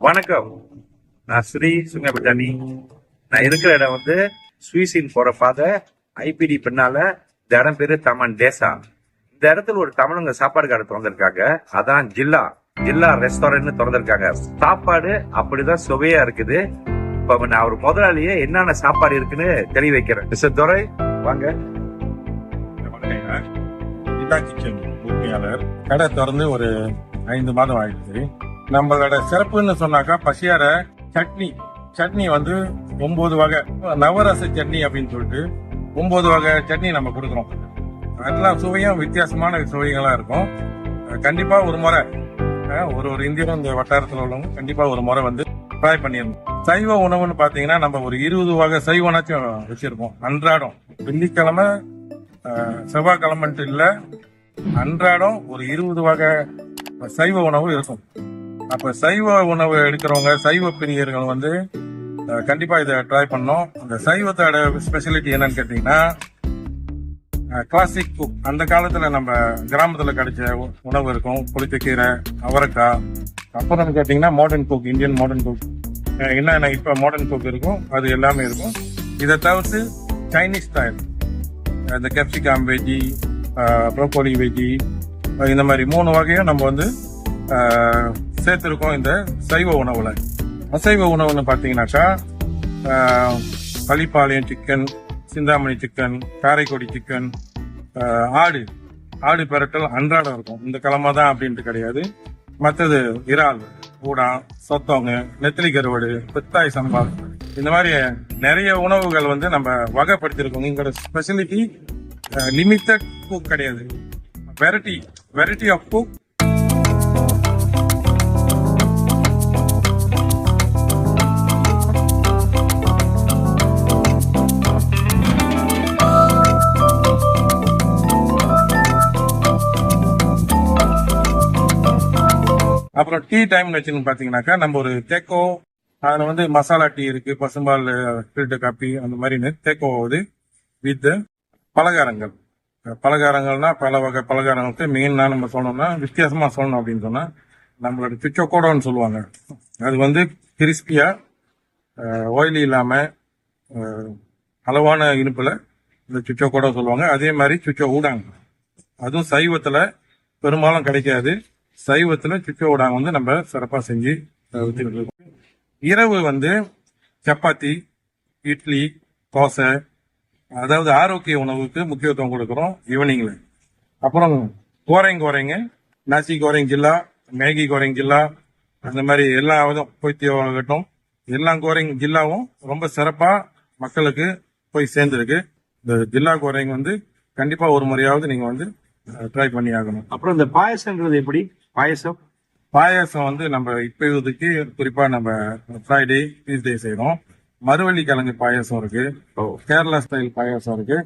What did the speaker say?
வணக்கம், நான் ஸ்ரீ சுங்கப்பட்டாணி. நான் இருக்கிற இடம் வந்து ஸ்வீசின் போற பாதை ஐபிடி பின்னால. இந்த இடம் பேரு தமன் தேசா. இந்த இடத்துல ஒரு தமிழங்க சாப்பாடு கடை திறந்திருக்காங்க. அதான் ஜில்லா ஜில்லா ரெஸ்டாரண்ட் திறந்திருக்காங்க. சாப்பாடு அப்படிதான் சுவையா இருக்குது. இப்ப நான் ஒரு முதலாளியே என்னென்ன சாப்பாடு இருக்குன்னு தெரிய வைக்கிறேன். மிஸ்டர் துரை, வாங்க. உரிமையாளர் கடை திறந்து ஒரு 5 மாதம் ஆயிடுச்சு. நம்மளோட சிறப்புன்னு சொன்னாக்கா பசியார சட்னி வந்து 9 வகை நவரச சட்னி அப்படின்னு சொல்லிட்டு 9 வகை சட்னி நம்ம கொடுக்குறோம். அதெல்லாம் சுவையும் வித்தியாசமான சுவைகளா இருக்கும். கண்டிப்பா ஒரு முறை ஒரு இந்தியரும் இந்த வட்டாரத்தில் உள்ளவங்க கண்டிப்பா ஒரு முறை வந்து ட்ரை பண்ணிடணும். சைவ உணவுன்னு பாத்தீங்கன்னா நம்ம ஒரு 20 வகை சைவனாச்சும் வச்சிருக்கோம். அன்றாடம் வெள்ளிக்கிழமை செவ்வாய்க்கிழமைன்ட்டு இல்ல, அன்றாடம் ஒரு 20 வகை சைவ உணவு இருக்கும். அப்ப சைவ உணவு எடுக்கிறவங்க சைவ பிரியர்கள் வந்து கண்டிப்பா இதை ட்ரை பண்ணோம். அந்த சைவத்தோட ஸ்பெஷாலிட்டி என்னன்னு கேட்டீங்கன்னா கிளாசிக் குக். அந்த காலத்துல நம்ம கிராமத்துல கிடைச்ச உணவு இருக்கும். புளிச்சக்கீரை, அவரைக்காய். அப்புறம் கேட்டீங்கன்னா modern cook, Indian modern cook. என்னென்ன இப்ப மாடர்ன் குக் இருக்கும் அது எல்லாமே இருக்கும். இதை தவிர்த்து சைனீஸ் ஸ்டைல், இந்த கேப்சிகம் வெஜ்ஜி, ப்ரோக்கோலி வெஜ்ஜி, இந்த மாதிரி 3 வகையும் நம்ம வந்து சேர்த்திருக்கோம் இந்த சைவ உணவுல. அசைவ உணவுன்னு பாத்தீங்கன்னாக்கா Pallipalayam chicken, Chintamani chicken, Karaikudi chicken, ஆடு பெரட்டல் அன்றாடம் இருக்கும். இந்த கிழமை தான் அப்படின்ட்டு கிடையாது. மற்றது இறால், ஊடா, சொத்தவங்க, நெத்திலி கருவாடு, பித்தாய் சம்பால், இந்த மாதிரி நிறைய உணவுகள் வந்து நம்ம வகைப்படுத்திருக்கோம். எங்களோட ஸ்பெஷாலிட்டி லிமிட்டட் குக் கிடையாது, வெரைட்டி ஆஃப் குக். அப்புறம் டீ டைம் வச்சுன்னு பாத்தீங்கன்னாக்கா நம்ம ஒரு தேக்கோ, அதுல வந்து மசாலா டீ இருக்கு, பசும்பால், ஃபில்டர் காப்பி, அந்த மாதிரி தேக்கோ ஆகுது. வித் பலகாரங்கள்னா பல வகை பலகாரங்களுக்கு மெயினா நம்ம சொல்லணும்னா வித்தியாசமா சொல்லணும் அப்படின்னு சொன்னா நம்மளோட சுச்சோக்கோடோன்னு சொல்லுவாங்க. அது வந்து கிறிஸ்பியா, ஆயிலி இல்லாம அளவான இனிப்புல இந்த சுச்சோக்கோடோ சொல்லுவாங்க. அதே மாதிரி சுச்சோ ஊடாங்க, அதுவும் சைவத்துல பெரும்பாலும் கிடைக்காது. சைவத்துல சுச்சோ ஊடாங்க வந்து நம்ம சிறப்பா செஞ்சு வச்சுருக்கோம். இரவு வந்து சப்பாத்தி, இட்லி, தோசை, அதாவது ஆரோக்கிய உணவுக்கு முக்கியத்துவம் கொடுக்கிறோம் ஈவினிங்ல. அப்புறம் கோரைங்க, நாசி கோரைங் ஜில்லா, மேகி கோரைங் ஜில்லா, அந்த மாதிரி எல்லா போய்த்தியோகட்டும் எல்லா கோரைங் ஜில்லாவும் ரொம்ப சிறப்பா மக்களுக்கு போய் சேர்ந்துருக்கு. இந்த ஜில்லா கோரைங் வந்து கண்டிப்பா ஒரு முறையாவது நீங்க வந்து ட்ரை பண்ணி ஆகணும். அப்புறம் இந்த பாயசங்கிறது எப்படி? பாயசம் வந்து நம்ம இப்போதைக்கு குறிப்பா நம்ம ஃப்ரைடே, டியூஸ்டே செய்யறோம். மறுவள்ளி கிழங்கு பாயசம் இருக்கு, கேரளா ஸ்டைல் பாயசம் இருக்கு.